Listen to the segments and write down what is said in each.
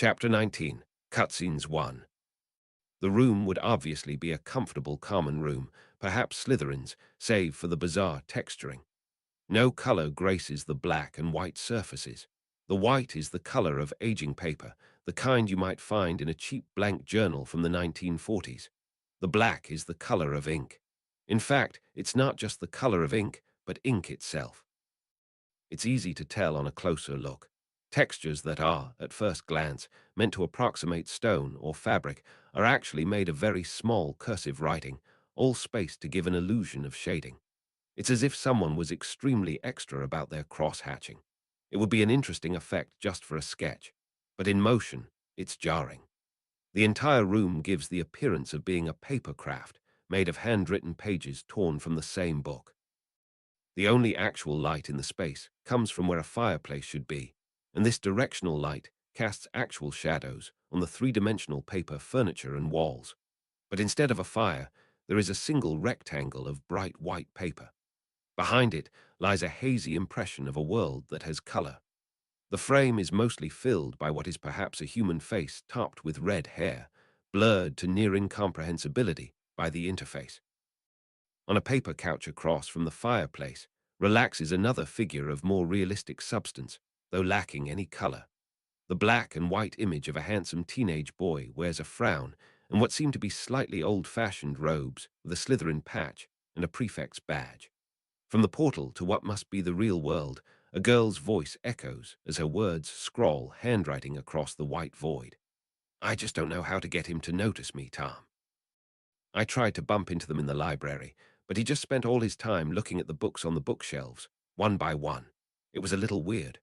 Chapter 19, Cutscenes 1. The room would obviously be a comfortable common room, perhaps Slytherin's, save for the bizarre texturing. No color graces the black and white surfaces. The white is the color of aging paper, the kind you might find in a cheap blank journal from the 1940s. The black is the color of ink. In fact, it's not just the color of ink, but ink itself. It's easy to tell on a closer look. Textures that are, at first glance, meant to approximate stone or fabric are actually made of very small cursive writing, all spaced to give an illusion of shading. It's as if someone was extremely extra about their cross-hatching. It would be an interesting effect just for a sketch, but in motion, it's jarring. The entire room gives the appearance of being a paper craft, made of handwritten pages torn from the same book. The only actual light in the space comes from where a fireplace should be, and this directional light casts actual shadows on the three-dimensional paper furniture and walls. But instead of a fire, there is a single rectangle of bright white paper. Behind it lies a hazy impression of a world that has color. The frame is mostly filled by what is perhaps a human face topped with red hair, blurred to near incomprehensibility by the interface. On a paper couch across from the fireplace relaxes another figure of more realistic substance, though lacking any color. The black and white image of a handsome teenage boy wears a frown and what seem to be slightly old-fashioned robes with a Slytherin patch and a prefect's badge. From the portal to what must be the real world, a girl's voice echoes as her words scrawl handwriting across the white void. I just don't know how to get him to notice me, Tom. I tried to bump into them in the library, but he just spent all his time looking at the books on the bookshelves, one by one. It was a little weird.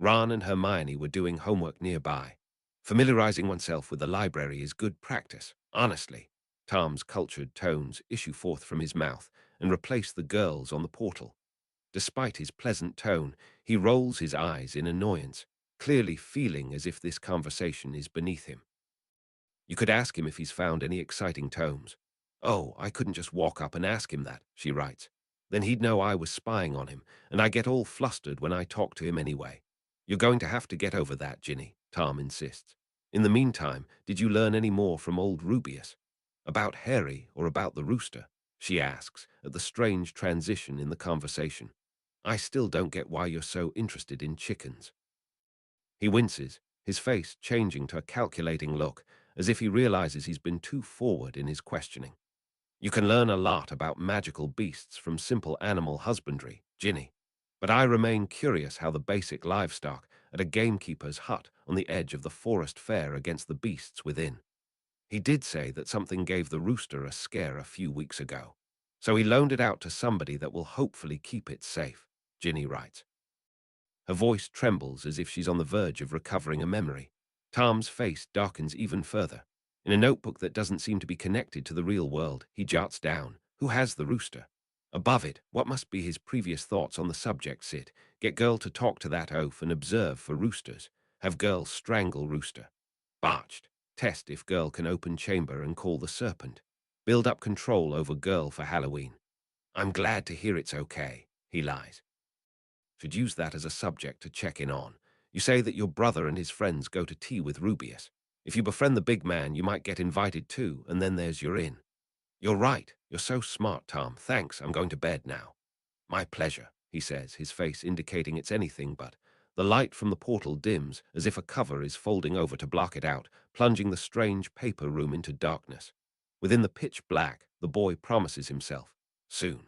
Ron and Hermione were doing homework nearby. Familiarizing oneself with the library is good practice, honestly. Tom's cultured tones issue forth from his mouth and replace the girls on the portal. Despite his pleasant tone, he rolls his eyes in annoyance, clearly feeling as if this conversation is beneath him. You could ask him if he's found any exciting tomes. Oh, I couldn't just walk up and ask him that, she writes. Then he'd know I was spying on him, and I get all flustered when I talk to him anyway. You're going to have to get over that, Ginny, Tom insists. In the meantime, did you learn any more from old Rubius? About Harry or about the rooster? She asks, at the strange transition in the conversation. I still don't get why you're so interested in chickens. He winces, his face changing to a calculating look, as if he realizes he's been too forward in his questioning. You can learn a lot about magical beasts from simple animal husbandry, Ginny, but I remain curious how the basic livestock at a gamekeeper's hut on the edge of the forest fare against the beasts within. He did say that something gave the rooster a scare a few weeks ago, so he loaned it out to somebody that will hopefully keep it safe, Ginny writes. Her voice trembles as if she's on the verge of recovering a memory. Tom's face darkens even further. In a notebook that doesn't seem to be connected to the real world, he jots down, "Who has the rooster?" Above it, what must be his previous thoughts on the subject sit. Get girl to talk to that oaf and observe for roosters. Have girl strangle rooster. Botched. Test if girl can open chamber and call the serpent. Build up control over girl for Halloween. I'm glad to hear it's okay, he lies. Should use that as a subject to check in on. You say that your brother and his friends go to tea with Rubius. If you befriend the big man, you might get invited too, and then there's your in. You're right. You're so smart, Tom. Thanks. I'm going to bed now. My pleasure, he says, his face indicating it's anything but. The light from the portal dims as if a cover is folding over to block it out, plunging the strange paper room into darkness. Within the pitch black, the boy promises himself, soon.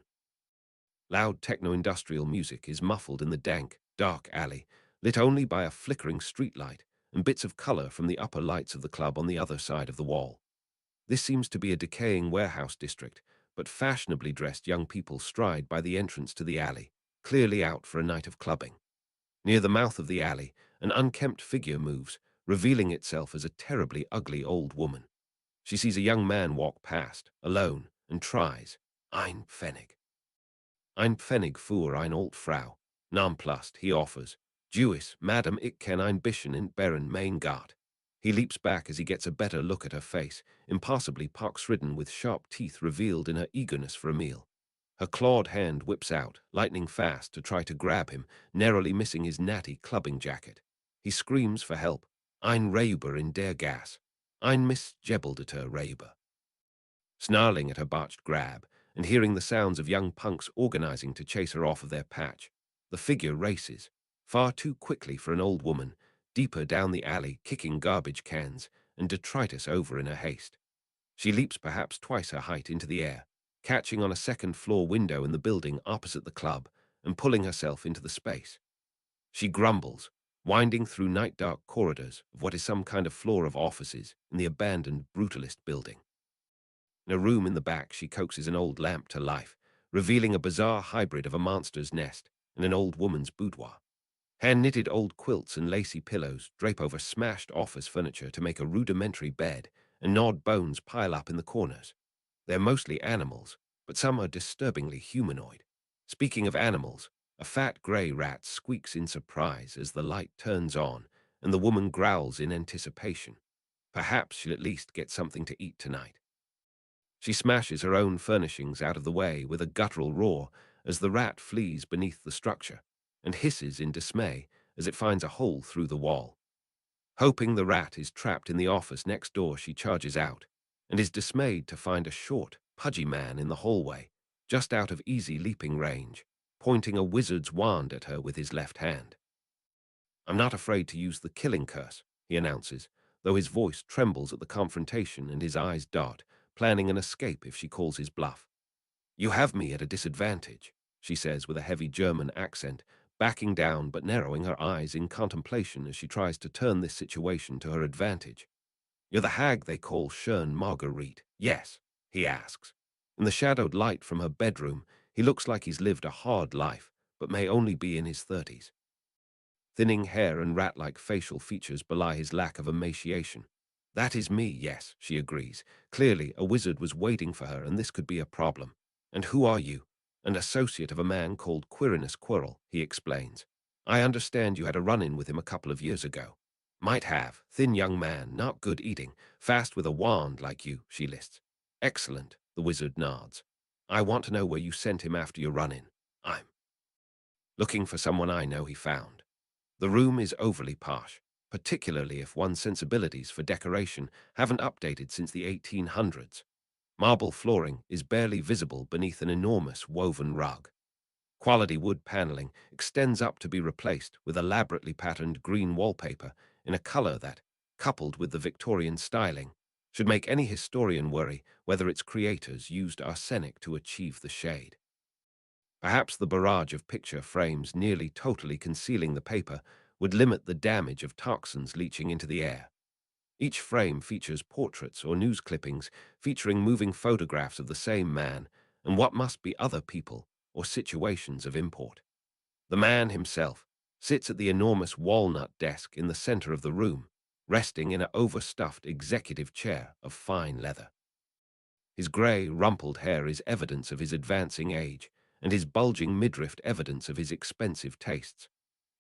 Loud techno-industrial music is muffled in the dank, dark alley, lit only by a flickering streetlight and bits of color from the upper lights of the club on the other side of the wall. This seems to be a decaying warehouse district, but fashionably dressed young people stride by the entrance to the alley, clearly out for a night of clubbing. Near the mouth of the alley, an unkempt figure moves, revealing itself as a terribly ugly old woman. She sees a young man walk past, alone, and tries, Ein Pfennig. Ein Pfennig für ein Alt Frau. Nonplussed, he offers, Jewess, Madam, ich kenn ein bisschen in Beren mein Gott. He leaps back as he gets a better look at her face, impossibly pox-ridden with sharp teeth revealed in her eagerness for a meal. Her clawed hand whips out, lightning fast, to try to grab him, narrowly missing his natty clubbing jacket. He screams for help, Ein Räuber in der Gas. Ein missgebeldeter Räuber. Snarling at her botched grab, and hearing the sounds of young punks organizing to chase her off of their patch, the figure races, far too quickly for an old woman, deeper down the alley, kicking garbage cans and detritus over in her haste. She leaps perhaps twice her height into the air, catching on a second-floor window in the building opposite the club and pulling herself into the space. She grumbles, winding through night-dark corridors of what is some kind of floor of offices in the abandoned brutalist building. In a room in the back, she coaxes an old lamp to life, revealing a bizarre hybrid of a monster's nest and an old woman's boudoir. Hand-knitted old quilts and lacy pillows drape over smashed office furniture to make a rudimentary bed, and gnawed bones pile up in the corners. They're mostly animals, but some are disturbingly humanoid. Speaking of animals, a fat grey rat squeaks in surprise as the light turns on, and the woman growls in anticipation. Perhaps she'll at least get something to eat tonight. She smashes her own furnishings out of the way with a guttural roar as the rat flees beneath the structure, and hisses in dismay as it finds a hole through the wall. Hoping the rat is trapped in the office next door, she charges out, and is dismayed to find a short, pudgy man in the hallway, just out of easy leaping range, pointing a wizard's wand at her with his left hand. "I'm not afraid to use the killing curse," he announces, though his voice trembles at the confrontation and his eyes dart, planning an escape if she calls his bluff. "You have me at a disadvantage," she says with a heavy German accent, backing down but narrowing her eyes in contemplation as she tries to turn this situation to her advantage. "You're the hag they call Schön Marguerite, yes?" he asks. In the shadowed light from her bedroom, he looks like he's lived a hard life, but may only be in his 30s. Thinning hair and rat-like facial features belie his lack of emaciation. "That is me, yes," she agrees. Clearly, a wizard was waiting for her, and this could be a problem. "And who are you?" "An associate of a man called Quirinus Quirrell," he explains. "I understand you had a run-in with him a couple of years ago." "Might have. Thin young man, not good eating, fast with a wand like you," she lists. "Excellent," the wizard nods. "I want to know where you sent him after your run-in." "I'm looking for someone I know," he found. The room is overly posh, particularly if one's sensibilities for decoration haven't updated since the 1800s. Marble flooring is barely visible beneath an enormous woven rug. Quality wood paneling extends up to be replaced with elaborately patterned green wallpaper in a color that, coupled with the Victorian styling, should make any historian worry whether its creators used arsenic to achieve the shade. Perhaps the barrage of picture frames nearly totally concealing the paper would limit the damage of toxins leaching into the air. Each frame features portraits or news clippings featuring moving photographs of the same man and what must be other people or situations of import. The man himself sits at the enormous walnut desk in the center of the room, resting in an overstuffed executive chair of fine leather. His grey, rumpled hair is evidence of his advancing age, and his bulging midriff evidence of his expensive tastes.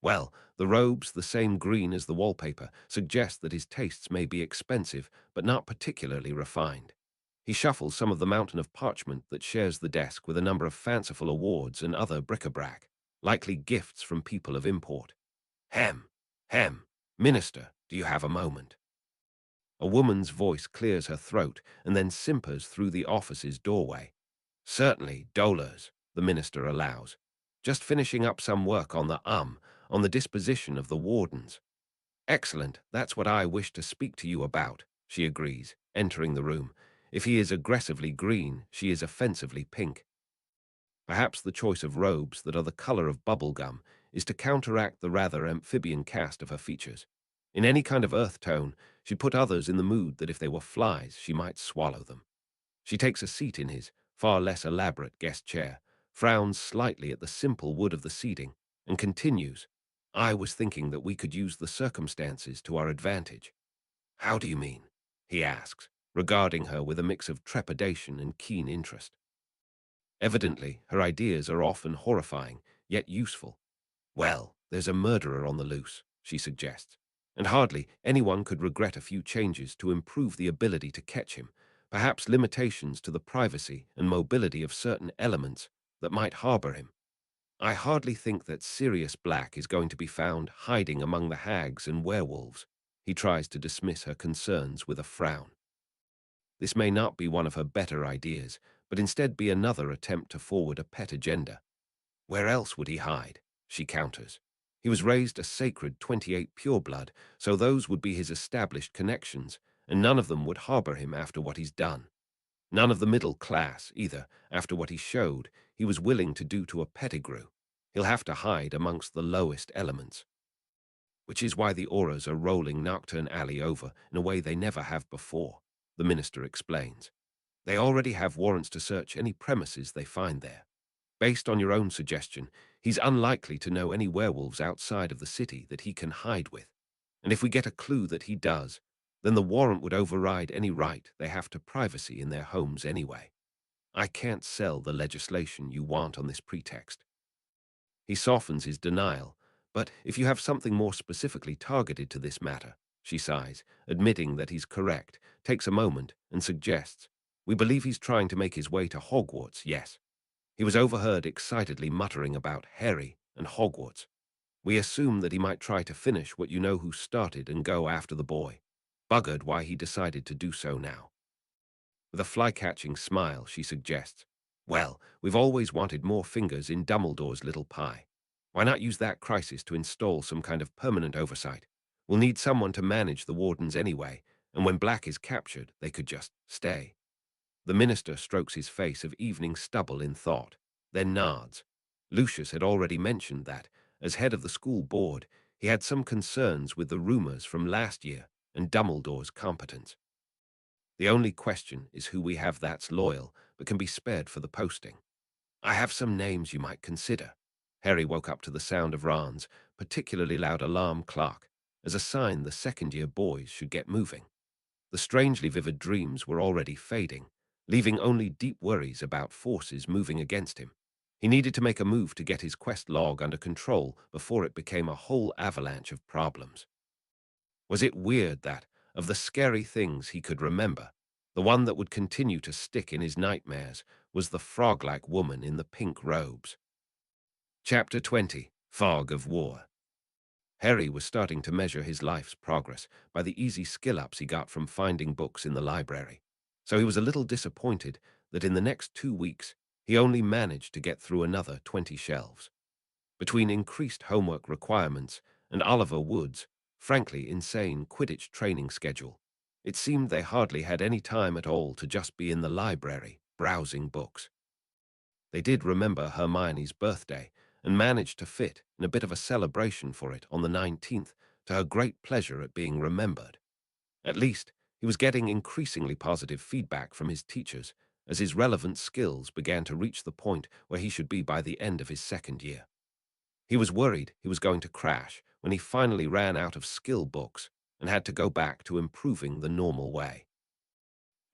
Well, the robes, the same green as the wallpaper, suggest that his tastes may be expensive, but not particularly refined. He shuffles some of the mountain of parchment that shares the desk with a number of fanciful awards and other bric-a-brac, likely gifts from people of import. "Hem, hem, Minister, do you have a moment?" A woman's voice clears her throat and then simpers through the office's doorway. "Certainly, dollars," the minister allows. "Just finishing up some work on the disposition of the wardens." "Excellent, that's what I wish to speak to you about," she agrees, entering the room. If he is aggressively green, she is offensively pink. Perhaps the choice of robes that are the color of bubblegum is to counteract the rather amphibian cast of her features. In any kind of earth tone, she'd put others in the mood that if they were flies, she might swallow them. She takes a seat in his far less elaborate guest chair, frowns slightly at the simple wood of the seating, and continues, "I was thinking that we could use the circumstances to our advantage." "How do you mean?" he asks, regarding her with a mix of trepidation and keen interest. Evidently, her ideas are often horrifying, yet useful. "Well, there's a murderer on the loose," she suggests, "and hardly anyone could regret a few changes to improve the ability to catch him, perhaps limitations to the privacy and mobility of certain elements that might harbor him. I hardly think that Sirius Black is going to be found hiding among the hags and werewolves." He tries to dismiss her concerns with a frown. This may not be one of her better ideas, but instead be another attempt to forward a pet agenda. Where else would he hide? She counters. He was raised a sacred 28 pureblood, so those would be his established connections, and none of them would harbor him after what he's done. None of the middle class, either, after what he showed he was willing to do to a Pettigrew. He'll have to hide amongst the lowest elements. Which is why the auras are rolling Nocturne Alley over in a way they never have before, the minister explains. They already have warrants to search any premises they find there. Based on your own suggestion, he's unlikely to know any werewolves outside of the city that he can hide with. And if we get a clue that he does, then the warrant would override any right they have to privacy in their homes anyway. I can't sell the legislation you want on this pretext. He softens his denial, but if you have something more specifically targeted to this matter, she sighs, admitting that he's correct, takes a moment and suggests, we believe he's trying to make his way to Hogwarts, yes. He was overheard excitedly muttering about Harry and Hogwarts. We assume that he might try to finish what you know who started and go after the boy. Buggered why he decided to do so now. With a fly-catching smile, she suggests, well, we've always wanted more fingers in Dumbledore's little pie. Why not use that crisis to install some kind of permanent oversight? We'll need someone to manage the wardens anyway, and when Black is captured, they could just stay. The minister strokes his face of evening stubble in thought, then nods. Lucius had already mentioned that, as head of the school board, he had some concerns with the rumors from last year and Dumbledore's competence. The only question is who we have that's loyal but can be spared for the posting. I have some names you might consider. Harry woke up to the sound of Ron's particularly loud alarm clock, as a sign the second-year boys should get moving. The strangely vivid dreams were already fading, leaving only deep worries about forces moving against him. He needed to make a move to get his quest log under control before it became a whole avalanche of problems. Was it weird that, of the scary things he could remember, the one that would continue to stick in his nightmares was the frog-like woman in the pink robes? Chapter 20, Fog of War. Harry was starting to measure his life's progress by the easy skill-ups he got from finding books in the library, so he was a little disappointed that in the next 2 weeks he only managed to get through another 20 shelves. Between increased homework requirements and Oliver Wood's, frankly insane Quidditch training schedule, it seemed they hardly had any time at all to just be in the library, browsing books. They did remember Hermione's birthday and managed to fit in a bit of a celebration for it on the 19th, to her great pleasure at being remembered. At least, he was getting increasingly positive feedback from his teachers as his relevant skills began to reach the point where he should be by the end of his second year. He was worried he was going to crash when he finally ran out of skill books and had to go back to improving the normal way.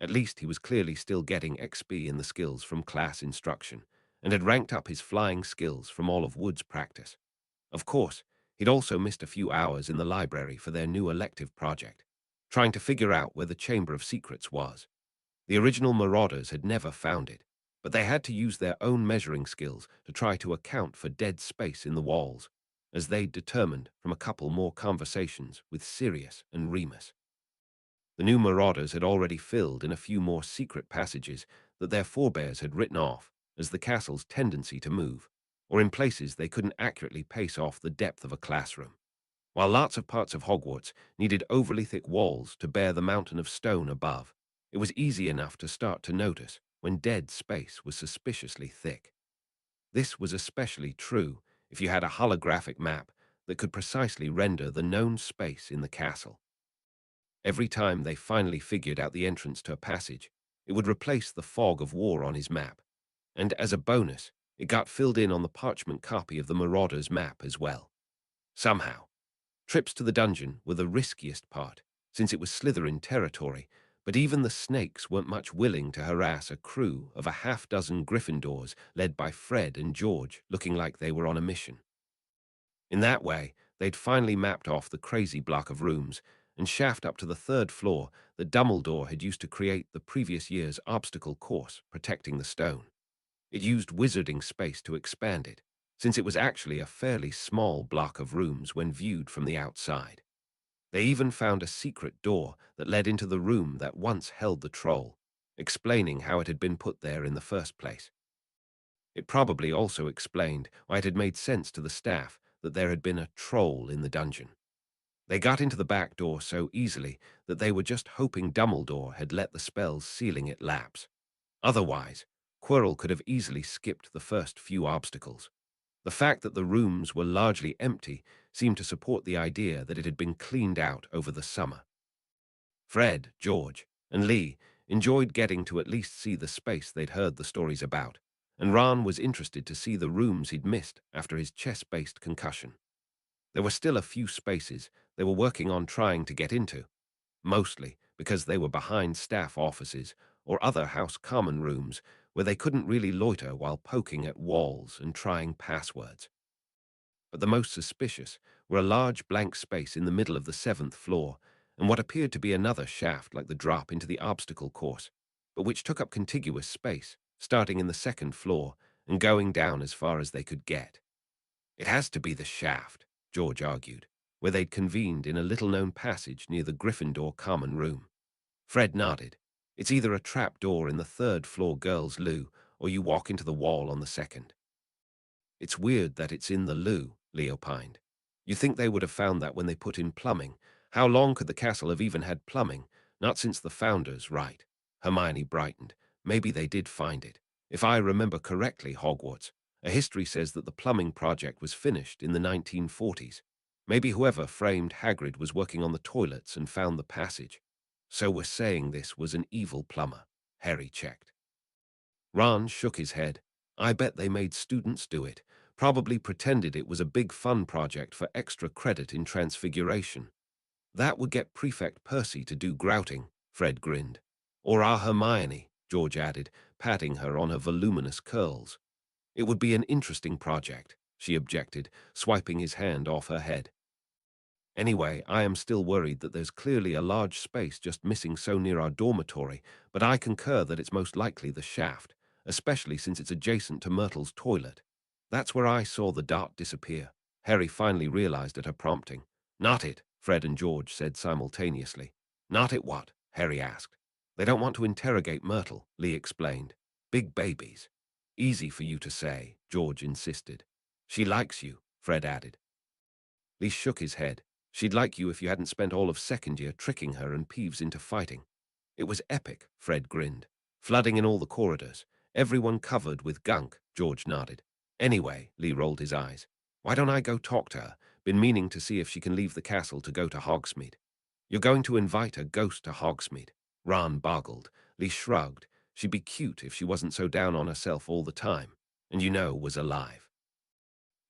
At least he was clearly still getting XP in the skills from class instruction and had ranked up his flying skills from all of Wood's practice. Of course, he'd also missed a few hours in the library for their new elective project, trying to figure out where the Chamber of Secrets was. The original Marauders had never found it, but they had to use their own measuring skills to try to account for dead space in the walls, as they'd determined from a couple more conversations with Sirius and Remus. The new Marauders had already filled in a few more secret passages that their forebears had written off as the castle's tendency to move, or in places they couldn't accurately pace off the depth of a classroom. While lots of parts of Hogwarts needed overly thick walls to bear the mountain of stone above, it was easy enough to start to notice when dead space was suspiciously thick. This was especially true if you had a holographic map that could precisely render the known space in the castle. Every time they finally figured out the entrance to a passage, it would replace the fog of war on his map, and as a bonus, it got filled in on the parchment copy of the Marauder's map as well. Somehow, trips to the dungeon were the riskiest part, since it was Slytherin territory, but even the snakes weren't much willing to harass a crew of a half-dozen Gryffindors led by Fred and George looking like they were on a mission. In that way, they'd finally mapped off the crazy block of rooms and shaft up to the third floor that Dumbledore had used to create the previous year's obstacle course protecting the stone. It used wizarding space to expand it, since it was actually a fairly small block of rooms when viewed from the outside. They even found a secret door that led into the room that once held the troll, explaining how it had been put there in the first place. It probably also explained why it had made sense to the staff that there had been a troll in the dungeon. They got into the back door so easily that they were just hoping Dumbledore had let the spells sealing it lapse. Otherwise, Quirrell could have easily skipped the first few obstacles. The fact that the rooms were largely empty seemed to support the idea that it had been cleaned out over the summer. Fred, George, and Lee enjoyed getting to at least see the space they'd heard the stories about, and Ron was interested to see the rooms he'd missed after his chess-based concussion. There were still a few spaces they were working on trying to get into, mostly because they were behind staff offices or other house common rooms where they couldn't really loiter while poking at walls and trying passwords. But the most suspicious were a large blank space in the middle of the 7th floor and what appeared to be another shaft like the drop into the obstacle course, but which took up contiguous space, starting in the 2nd floor and going down as far as they could get. It has to be the shaft, George argued, where they'd convened in a little-known passage near the Gryffindor common room. Fred nodded. It's either a trap door in the 3rd floor girls' loo, or you walk into the wall on the 2nd. It's weird that it's in the loo, Lee opined. You think they would have found that when they put in plumbing. How long could the castle have even had plumbing? Not since the founders, right? Hermione brightened. Maybe they did find it. If I remember correctly, Hogwarts, a history says that the plumbing project was finished in the 1940s. Maybe whoever framed Hagrid was working on the toilets and found the passage. So we're saying this was an evil plumber, Harry checked. Ron shook his head. I bet they made students do it, probably pretended it was a big fun project for extra credit in Transfiguration. That would get Prefect Percy to do grouting, Fred grinned. Or our Hermione, George added, patting her on her voluminous curls. It would be an interesting project, she objected, swiping his hand off her head. Anyway, I am still worried that there's clearly a large space just missing so near our dormitory, but I concur that it's most likely the shaft, especially since it's adjacent to Myrtle's toilet. That's where I saw the dart disappear. Harry finally realized at her prompting. Not it, Fred and George said simultaneously. Not it what? Harry asked. They don't want to interrogate Myrtle, Lee explained. Big babies. Easy for you to say, George insisted. She likes you, Fred added. Lee shook his head. She'd like you if you hadn't spent all of 2nd year tricking her and Peeves into fighting. It was epic, Fred grinned. Flooding in all the corridors. Everyone covered with gunk, George nodded. Anyway, Lee rolled his eyes. Why don't I go talk to her? Been meaning to see if she can leave the castle to go to Hogsmeade. You're going to invite a ghost to Hogsmeade? Ron boggled. Lee shrugged. She'd be cute if she wasn't so down on herself all the time. And was alive.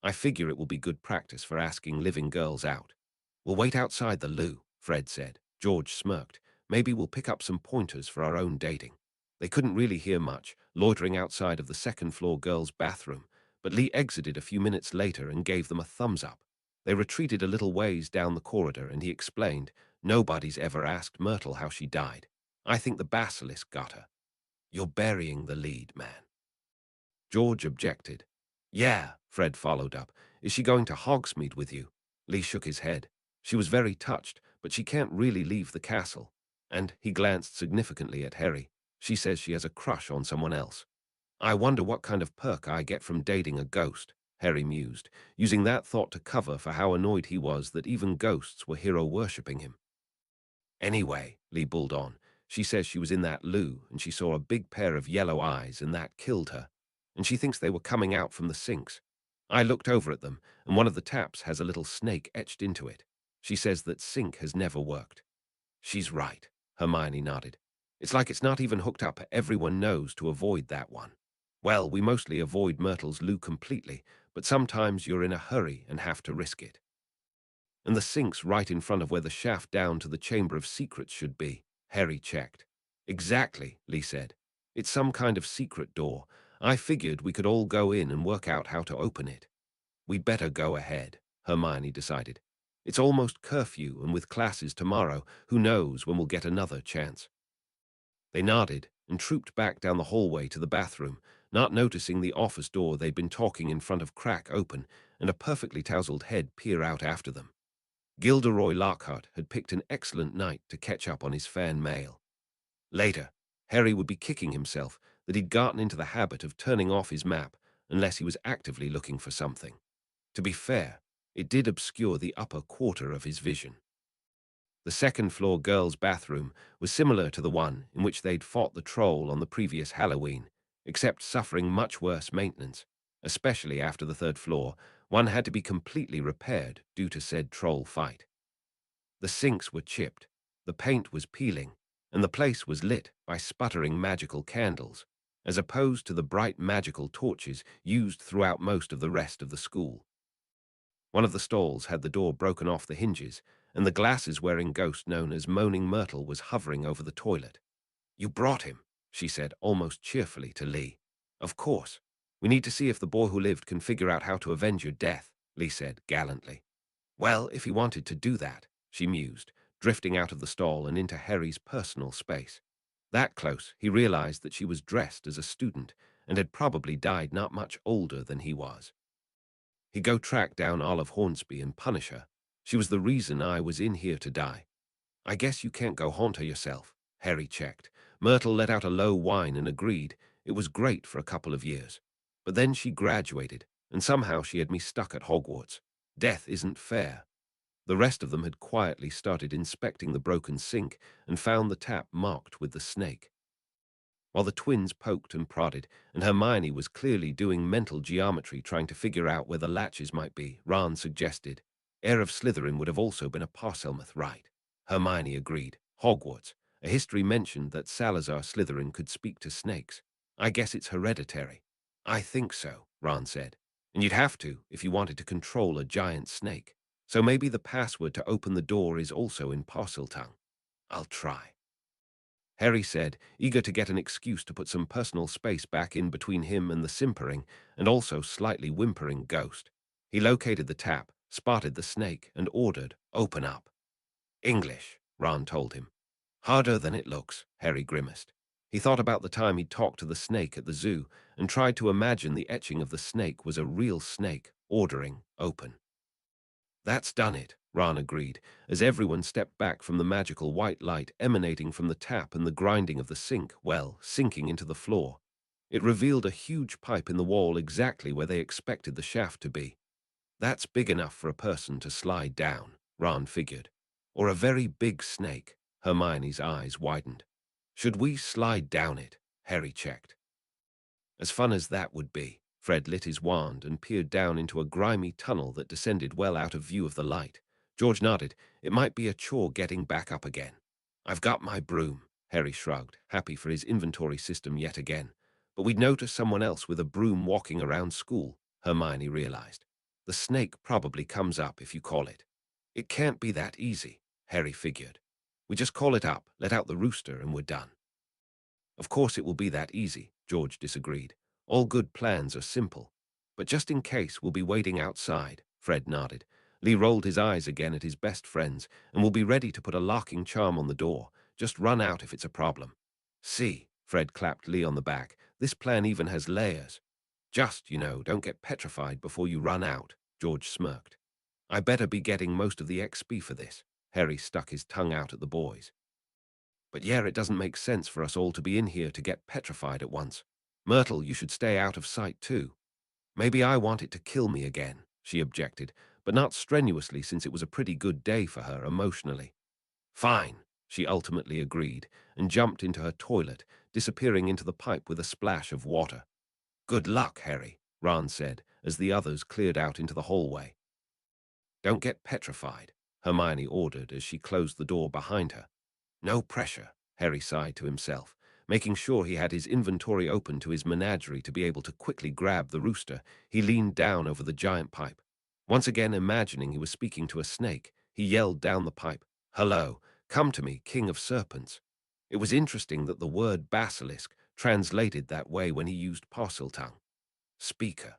I figure it will be good practice for asking living girls out. We'll wait outside the loo, Fred said. George smirked. Maybe we'll pick up some pointers for our own dating. They couldn't really hear much, loitering outside of the 2nd floor girls' bathroom, but Lee exited a few minutes later and gave them a thumbs up. They retreated a little ways down the corridor and he explained, nobody's ever asked Myrtle how she died. I think the basilisk got her. You're burying the lead, man. George objected. Yeah, Fred followed up. Is she going to Hogsmeade with you? Lee shook his head. She was very touched, but she can't really leave the castle. And he glanced significantly at Harry. She says she has a crush on someone else. I wonder what kind of perk I get from dating a ghost, Harry mused, using that thought to cover for how annoyed he was that even ghosts were hero-worshipping him. Anyway, Lee bulled on, she says she was in that loo and she saw a big pair of yellow eyes and that killed her. And she thinks they were coming out from the sinks. I looked over at them, and one of the taps has a little snake etched into it. She says that sink has never worked. She's right, Hermione nodded. It's like it's not even hooked up, everyone knows to avoid that one. Well, we mostly avoid Myrtle's loo completely, but sometimes you're in a hurry and have to risk it. And the sink's right in front of where the shaft down to the Chamber of Secrets should be, Harry checked. Exactly, Lee said. It's some kind of secret door. I figured we could all go in and work out how to open it. We'd better go ahead, Hermione decided. It's almost curfew, and with classes tomorrow, who knows when we'll get another chance. They nodded and trooped back down the hallway to the bathroom, not noticing the office door they'd been talking in front of crack open and a perfectly tousled head peer out after them. Gilderoy Lockhart had picked an excellent night to catch up on his fan mail. Later, Harry would be kicking himself that he'd gotten into the habit of turning off his map unless he was actively looking for something. To be fair, it did obscure the upper quarter of his vision. The second-floor girls' bathroom was similar to the one in which they'd fought the troll on the previous Halloween, except suffering much worse maintenance, especially after the third floor. One had to be completely repaired due to said troll fight. The sinks were chipped, the paint was peeling, and the place was lit by sputtering magical candles, as opposed to the bright magical torches used throughout most of the rest of the school. One of the stalls had the door broken off the hinges, and the glasses-wearing ghost known as Moaning Myrtle was hovering over the toilet. "You brought him," she said almost cheerfully to Lee. "Of course. We need to see if the boy who lived can figure out how to avenge your death," Lee said gallantly. "Well, if he wanted to do that," she mused, drifting out of the stall and into Harry's personal space. That close, he realized that she was dressed as a student and had probably died not much older than he was. He'd go track down Olive Hornsby and punish her. She was the reason I was in here to die. "I guess you can't go haunt her yourself," Harry checked. Myrtle let out a low whine and agreed. It was great for a couple of years. But then she graduated, and somehow she had me stuck at Hogwarts. Death isn't fair. The rest of them had quietly started inspecting the broken sink and found the tap marked with the snake. While the twins poked and prodded, and Hermione was clearly doing mental geometry trying to figure out where the latches might be, Ron suggested, "Heir of Slytherin would have also been a Parselmouth, right?" Hermione agreed. "Hogwarts. A history mentioned that Salazar Slytherin could speak to snakes. I guess it's hereditary." "I think so," Ron said. "And you'd have to if you wanted to control a giant snake. So maybe the password to open the door is also in Parseltongue. I'll try." Harry said, eager to get an excuse to put some personal space back in between him and the simpering and also slightly whimpering ghost. He located the tap, spotted the snake, and ordered, "Open up." "English," Ron told him. "Harder than it looks," Harry grimaced. He thought about the time he'd talked to the snake at the zoo and tried to imagine the etching of the snake was a real snake ordering, "Open." "That's done it," Ron agreed, as everyone stepped back from the magical white light emanating from the tap and the grinding of the sink, well, sinking into the floor. It revealed a huge pipe in the wall exactly where they expected the shaft to be. "That's big enough for a person to slide down," Ron figured. "Or a very big snake." Hermione's eyes widened. "Should we slide down it?" Harry checked. As fun as that would be. Fred lit his wand and peered down into a grimy tunnel that descended well out of view of the light. George nodded. "It might be a chore getting back up again." "I've got my broom," Harry shrugged, happy for his inventory system yet again. "But we'd notice someone else with a broom walking around school," Hermione realized. "The snake probably comes up if you call it." "It can't be that easy," Harry figured. "We just call it up, let out the rooster, and we're done." "Of course it will be that easy," George disagreed. "All good plans are simple. But just in case, we'll be waiting outside," Fred nodded. Lee rolled his eyes again at his best friends, "and we'll be ready to put a locking charm on the door. Just run out if it's a problem." "See," Fred clapped Lee on the back, "this plan even has layers." "Just, don't get petrified before you run out," George smirked. "I better be getting most of the XP for this." Harry stuck his tongue out at the boys. "But yeah, it doesn't make sense for us all to be in here to get petrified at once. Myrtle, you should stay out of sight too." "Maybe I want it to kill me again," she objected, but not strenuously since it was a pretty good day for her emotionally. "Fine," she ultimately agreed and jumped into her toilet, disappearing into the pipe with a splash of water. "Good luck, Harry," Ron said as the others cleared out into the hallway. "Don't get petrified," Hermione ordered as she closed the door behind her. "No pressure," Harry sighed to himself. Making sure he had his inventory open to his menagerie to be able to quickly grab the rooster, he leaned down over the giant pipe. Once again imagining he was speaking to a snake, he yelled down the pipe, "Hello, come to me, King of Serpents." It was interesting that the word basilisk translated that way when he used Parseltongue. "Speaker."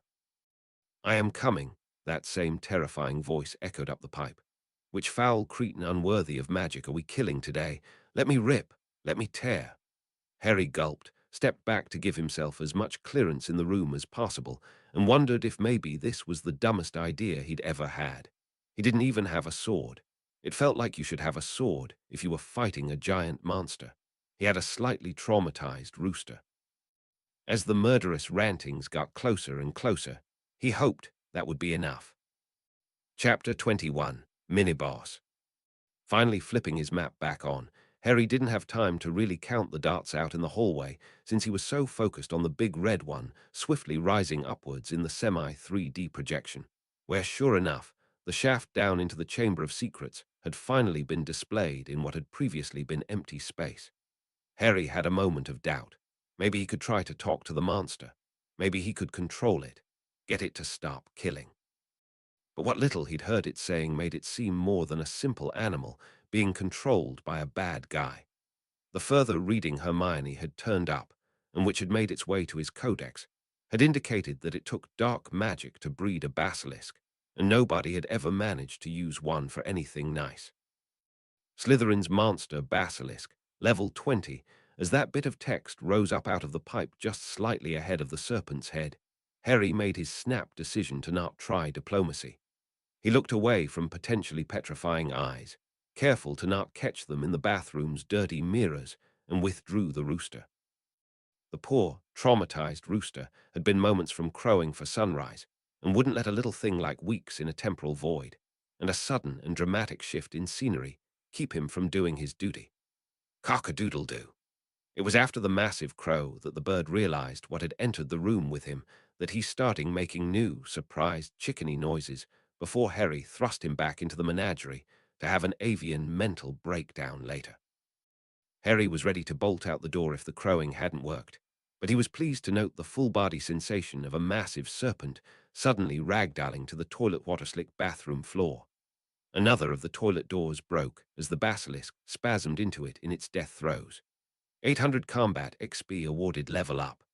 "I am coming," that same terrifying voice echoed up the pipe. "Which foul cretin unworthy of magic are we killing today? Let me rip, let me tear." Harry gulped, stepped back to give himself as much clearance in the room as possible, and wondered if maybe this was the dumbest idea he'd ever had. He didn't even have a sword. It felt like you should have a sword if you were fighting a giant monster. He had a slightly traumatized rooster. As the murderous rantings got closer and closer, he hoped that would be enough. Chapter 21, Mini-Boss. Finally flipping his map back on, Harry didn't have time to really count the darts out in the hallway since he was so focused on the big red one swiftly rising upwards in the semi-3D projection, where, sure enough, the shaft down into the Chamber of Secrets had finally been displayed in what had previously been empty space. Harry had a moment of doubt. Maybe he could try to talk to the monster. Maybe he could control it, get it to stop killing. But what little he'd heard it saying made it seem more than a simple animal being controlled by a bad guy. The further reading Hermione had turned up, and which had made its way to his codex, had indicated that it took dark magic to breed a basilisk, and nobody had ever managed to use one for anything nice. Slytherin's monster basilisk, level 20, as that bit of text rose up out of the pipe just slightly ahead of the serpent's head, Harry made his snap decision to not try diplomacy. He looked away from potentially petrifying eyes, careful to not catch them in the bathroom's dirty mirrors, and withdrew the rooster. The poor, traumatized rooster had been moments from crowing for sunrise, and wouldn't let a little thing like weeks in a temporal void, and a sudden and dramatic shift in scenery, keep him from doing his duty. Cock-a-doodle-doo. It was after the massive crow that the bird realized what had entered the room with him that he started making new, surprised, chickeny noises before Harry thrust him back into the menagerie to have an avian mental breakdown later. Harry was ready to bolt out the door if the crowing hadn't worked, but he was pleased to note the full-body sensation of a massive serpent suddenly ragdolling to the toilet water-slick bathroom floor. Another of the toilet doors broke as the basilisk spasmed into it in its death throes. 800 combat XP awarded level up.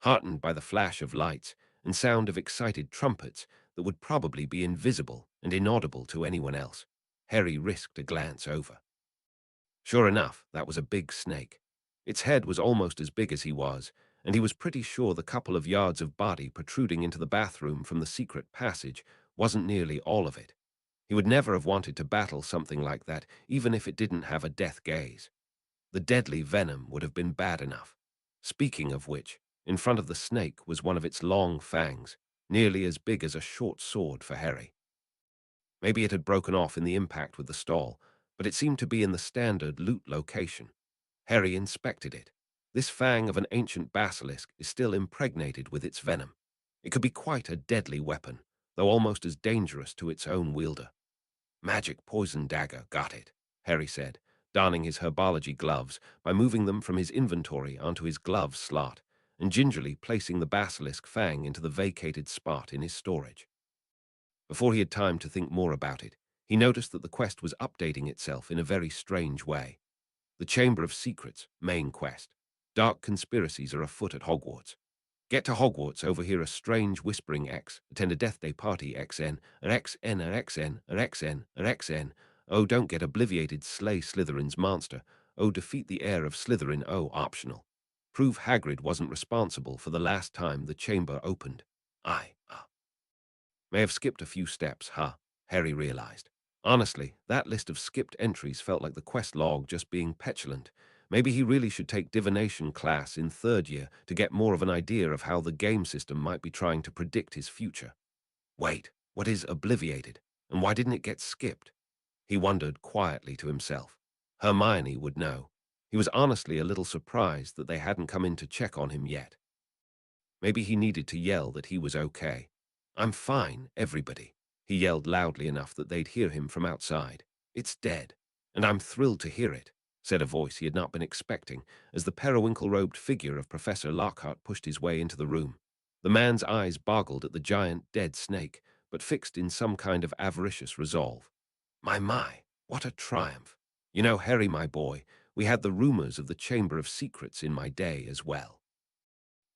Heartened by the flash of lights and sound of excited trumpets that would probably be invisible and inaudible to anyone else, Harry risked a glance over. Sure enough, that was a big snake. Its head was almost as big as he was, and he was pretty sure the couple of yards of body protruding into the bathroom from the secret passage wasn't nearly all of it. He would never have wanted to battle something like that, even if it didn't have a death gaze. The deadly venom would have been bad enough. Speaking of which, in front of the snake was one of its long fangs, nearly as big as a short sword for Harry. Maybe it had broken off in the impact with the stall, but it seemed to be in the standard loot location. Harry inspected it. This fang of an ancient basilisk is still impregnated with its venom. It could be quite a deadly weapon, though almost as dangerous to its own wielder. Magic poison dagger, got it, Harry said, donning his herbology gloves by moving them from his inventory onto his glove slot and gingerly placing the basilisk fang into the vacated spot in his storage. Before he had time to think more about it, he noticed that the quest was updating itself in a very strange way. The Chamber of Secrets, main quest. Dark conspiracies are afoot at Hogwarts. Get to Hogwarts, overhear a strange whispering X, attend a Death Day party XN, an XN, an XN, an XN, an XN. Oh, don't get obliviated, slay Slytherin's monster. Oh, defeat the heir of Slytherin. Oh, optional. Prove Hagrid wasn't responsible for the last time the chamber opened. May have skipped a few steps, huh? Harry realized. Honestly, that list of skipped entries felt like the quest log just being petulant. Maybe he really should take divination class in third year to get more of an idea of how the game system might be trying to predict his future. Wait, what is obliviated? And why didn't it get skipped? He wondered quietly to himself. Hermione would know. He was honestly a little surprised that they hadn't come in to check on him yet. Maybe he needed to yell that he was okay. I'm fine, everybody. He yelled loudly enough that they'd hear him from outside. It's dead, and I'm thrilled to hear it, said a voice he had not been expecting as the periwinkle-robed figure of Professor Lockhart pushed his way into the room. The man's eyes boggled at the giant dead snake, but fixed in some kind of avaricious resolve. My, what a triumph. You know, Harry, my boy, we had the rumors of the Chamber of Secrets in my day as well.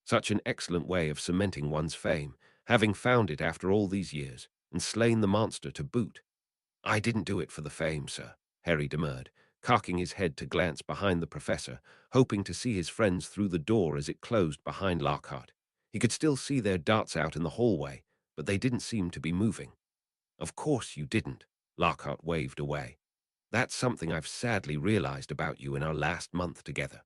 Such an excellent way of cementing one's fame, having found it after all these years, and slain the monster to boot. I didn't do it for the fame, sir, Harry demurred, cocking his head to glance behind the professor, hoping to see his friends through the door as it closed behind Lockhart. He could still see their darts out in the hallway, but they didn't seem to be moving. Of course you didn't, Lockhart waved away. That's something I've sadly realized about you in our last month together.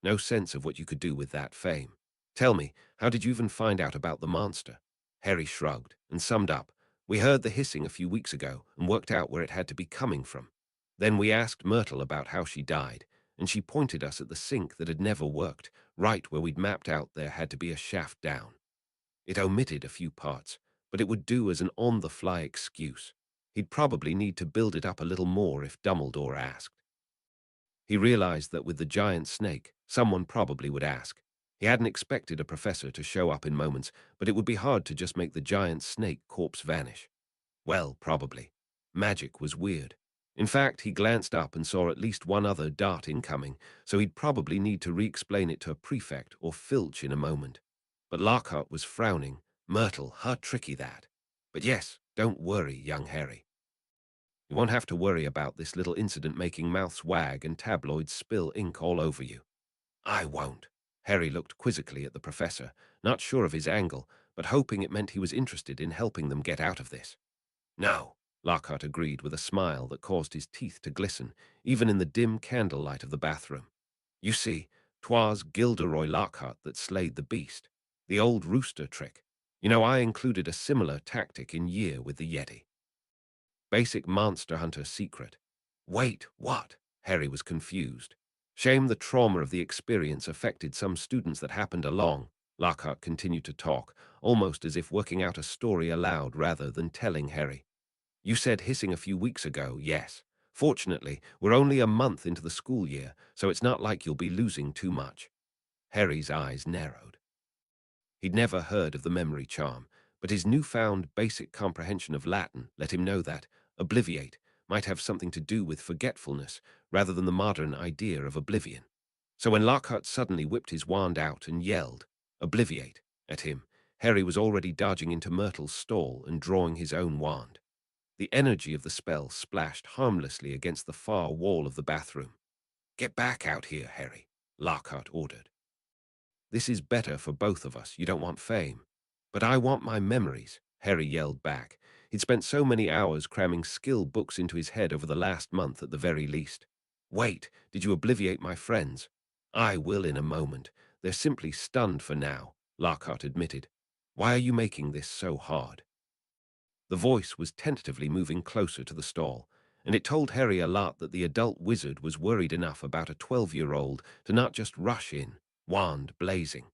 No sense of what you could do with that fame. Tell me, how did you even find out about the monster? Harry shrugged and summed up. We heard the hissing a few weeks ago and worked out where it had to be coming from. Then we asked Myrtle about how she died, and she pointed us at the sink that had never worked, right where we'd mapped out there had to be a shaft down. It omitted a few parts, but it would do as an on-the-fly excuse. He'd probably need to build it up a little more if Dumbledore asked. He realized that with the giant snake, someone probably would ask. He hadn't expected a professor to show up in moments, but it would be hard to just make the giant snake corpse vanish. Well, probably. Magic was weird. In fact, he glanced up and saw at least one other dart incoming, so he'd probably need to re-explain it to a prefect or Filch in a moment. But Lockhart was frowning. Myrtle, how tricky that. But yes, don't worry, young Harry. You won't have to worry about this little incident making mouths wag and tabloids spill ink all over you. I won't. Harry looked quizzically at the professor, not sure of his angle, but hoping it meant he was interested in helping them get out of this. No, Lockhart agreed with a smile that caused his teeth to glisten, even in the dim candlelight of the bathroom. You see, 'twas Gilderoy Lockhart that slayed the beast, the old rooster trick. You know, I included a similar tactic in Year with the Yeti. Basic monster hunter secret. Wait, what? Harry was confused. Shame the trauma of the experience affected some students that happened along. Lockhart continued to talk, almost as if working out a story aloud rather than telling Harry. You said hissing a few weeks ago, yes. Fortunately, we're only a month into the school year, so it's not like you'll be losing too much. Harry's eyes narrowed. He'd never heard of the memory charm, but his newfound basic comprehension of Latin let him know that obliviate might have something to do with forgetfulness rather than the modern idea of oblivion. So when Lockhart suddenly whipped his wand out and yelled, "Obliviate," at him, Harry was already dodging into Myrtle's stall and drawing his own wand. The energy of the spell splashed harmlessly against the far wall of the bathroom. "Get back out here, Harry," Lockhart ordered. "This is better for both of us. You don't want fame." "But I want my memories," Harry yelled back. He'd spent so many hours cramming skill books into his head over the last month at the very least. "Wait, did you obliviate my friends?" "I will in a moment. They're simply stunned for now," Lockhart admitted. "Why are you making this so hard?" The voice was tentatively moving closer to the stall, and it told Harry a lot that the adult wizard was worried enough about a 12-year-old to not just rush in, wand blazing.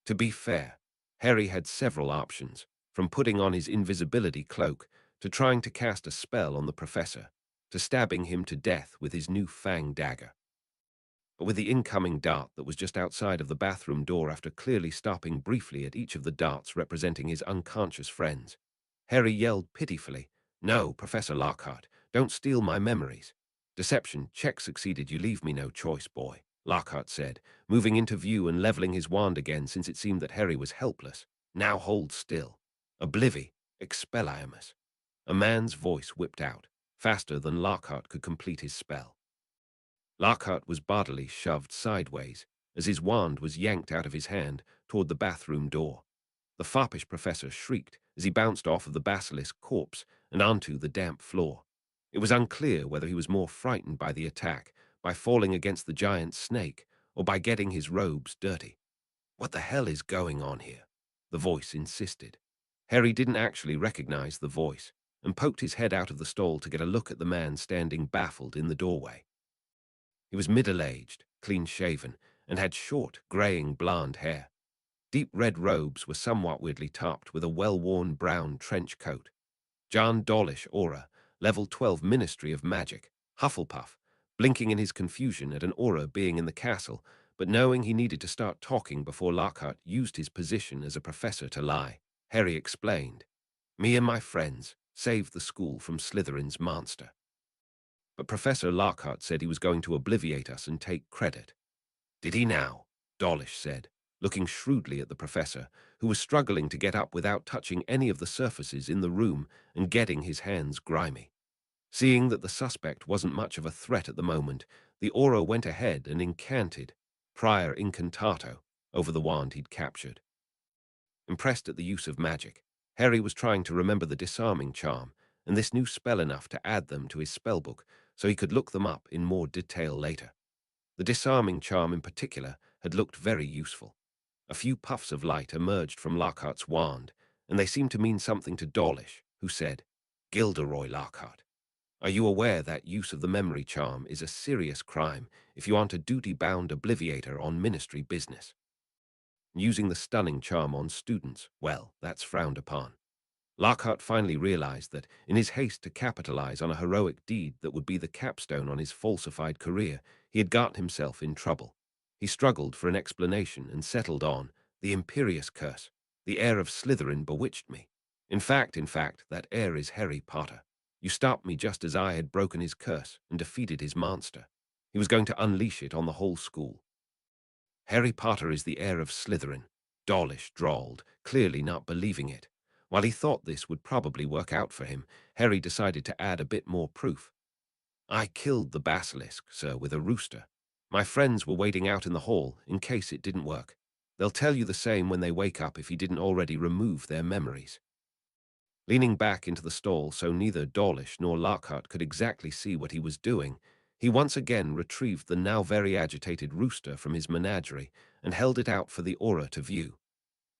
To be fair, Harry had several options, from putting on his invisibility cloak, to trying to cast a spell on the professor, to stabbing him to death with his new fang dagger. But with the incoming dart that was just outside of the bathroom door after clearly stopping briefly at each of the darts representing his unconscious friends, Harry yelled pitifully, "No, Professor Lockhart, don't steal my memories." "Deception check succeeded. You leave me no choice, boy," Lockhart said, moving into view and leveling his wand again since it seemed that Harry was helpless. "Now hold still. Oblivi, expelliarmus." A man's voice whipped out, faster than Lockhart could complete his spell. Lockhart was bodily shoved sideways as his wand was yanked out of his hand toward the bathroom door. The foppish professor shrieked as he bounced off of the basilisk corpse and onto the damp floor. It was unclear whether he was more frightened by the attack, by falling against the giant snake, or by getting his robes dirty. "What the hell is going on here?" the voice insisted. Harry didn't actually recognize the voice and poked his head out of the stall to get a look at the man standing baffled in the doorway. He was middle-aged, clean-shaven, and had short, graying blonde hair. Deep red robes were somewhat weirdly topped with a well-worn brown trench coat. John Dawlish aura, level 12 Ministry of Magic, Hufflepuff, blinking in his confusion at an aura being in the castle, but knowing he needed to start talking before Lockhart used his position as a professor to lie. Harry explained, "Me and my friends saved the school from Slytherin's monster." But Professor Lockhart said he was going to obliviate us and take credit. "Did he now?" Dawlish said, looking shrewdly at the professor, who was struggling to get up without touching any of the surfaces in the room and getting his hands grimy. Seeing that the suspect wasn't much of a threat at the moment, the aura went ahead and incanted, prior incantato, over the wand he'd captured. Impressed at the use of magic, Harry was trying to remember the disarming charm, and this new spell enough to add them to his spellbook so he could look them up in more detail later. The disarming charm in particular had looked very useful. A few puffs of light emerged from Lockhart's wand, and they seemed to mean something to Dawlish, who said, "Gilderoy Lockhart, are you aware that use of the memory charm is a serious crime if you aren't a duty-bound obliviator on ministry business? Using the stunning charm on students, well, that's frowned upon." Lockhart finally realized that, in his haste to capitalize on a heroic deed that would be the capstone on his falsified career, he had gotten himself in trouble. He struggled for an explanation and settled on, "The imperious curse. The heir of Slytherin bewitched me. In fact, that heir is Harry Potter. You stopped me just as I had broken his curse and defeated his monster. He was going to unleash it on the whole school." "Harry Potter is the heir of Slytherin," Dawlish drawled, clearly not believing it. While he thought this would probably work out for him, Harry decided to add a bit more proof. "I killed the basilisk, sir, with a rooster. My friends were waiting out in the hall in case it didn't work. They'll tell you the same when they wake up if he didn't already remove their memories." Leaning back into the stall so neither Dawlish nor Lockhart could exactly see what he was doing, he once again retrieved the now very agitated rooster from his menagerie and held it out for the aura to view.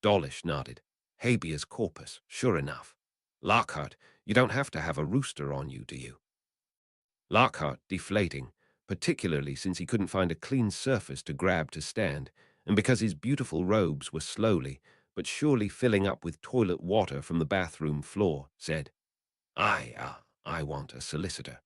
Dawlish nodded. "Habeas corpus, sure enough. Lockhart, you don't have to have a rooster on you, do you?" Lockhart, deflating, particularly since he couldn't find a clean surface to grab to stand, and because his beautiful robes were slowly but surely filling up with toilet water from the bathroom floor, said, I want a solicitor."